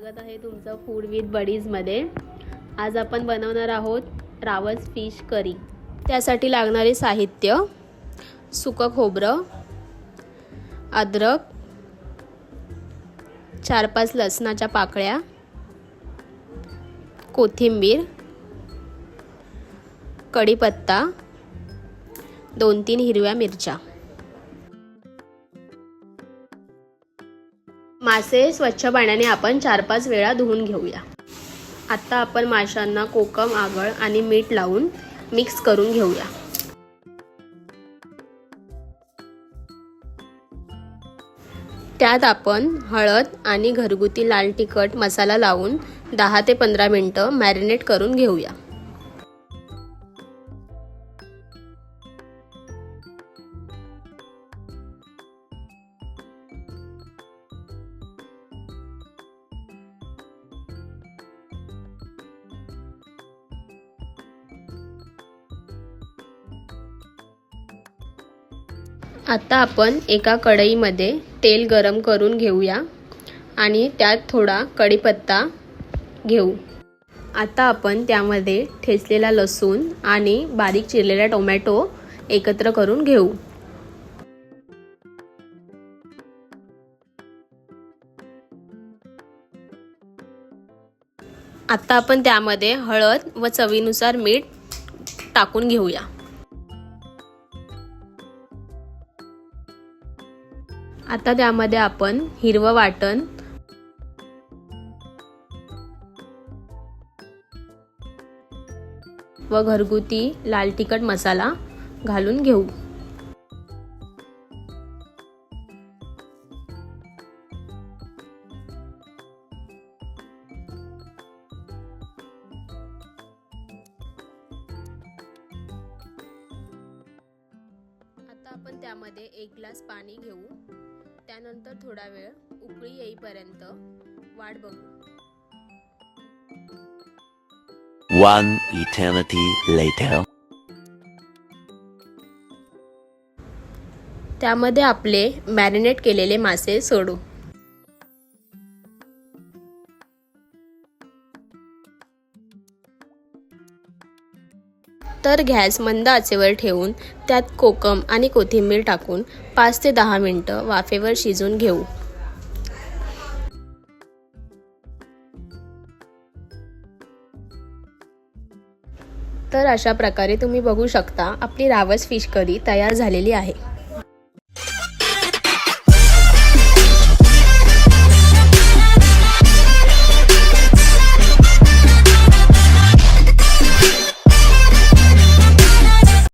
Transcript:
स्वागत आहे तुमचं फूड विथ बडीजमध्ये। आज आपण बनवणार आहोत रावस फिश करी। त्यासाठी लागणारे साहित्य: सुकं खोबरं, अद्रक, 4-5 लसणाच्या पाकळ्या, कोथिंबीर, कढीपत्ता, 2-3 हिरव्या मिरच्या। मासे स्वच्छ पाण्याने आपण 4-5 वेळा धुवून घेऊया। आता आपण माशांना कोकम, आगळ आणि मीठ लावून मिक्स करून घेऊया। त्यात आपण हळद आणि घरगुती लाल तिखट मसाला लावून 10 ते 15 मिनिटं मॅरिनेट करून घेऊया। आता आपण एका कढईमध्ये तेल गरम करून घेऊया आणि त्यात थोडा कढीपत्ता घेऊ। आता आपण त्यामध्ये ठेचलेला लसूण आणि बारीक चिरलेला टोमॅटो एकत्र करून घेऊ। आता आपण त्यामध्ये हळद व चवीनुसार मीठ टाकून घेऊया। आता त्यामध्ये आपण हिरवं वाटण, व घरगुती लाल तिखट मसाला घालून घेऊ। आता आपण त्यामध्ये 1 ग्लास पाणी घेऊ। त्यानंतर थोडा वेळ उकळी येईपर्यंत वाट बघू। 1 eternity later. त्यामध्ये आपले मॅरिनेट केलेले मासे सोडू। तर गॅस मंद आचेवर ठेवून त्यात कोकम आणि कोथिंबीर टाकून 5 ते 10 मिनिटं वाफेवर शिजवून घेऊ। तर अशा प्रकारे तुम्ही बघू शकता आपली रावस फिश करी तयार झालेली आहे।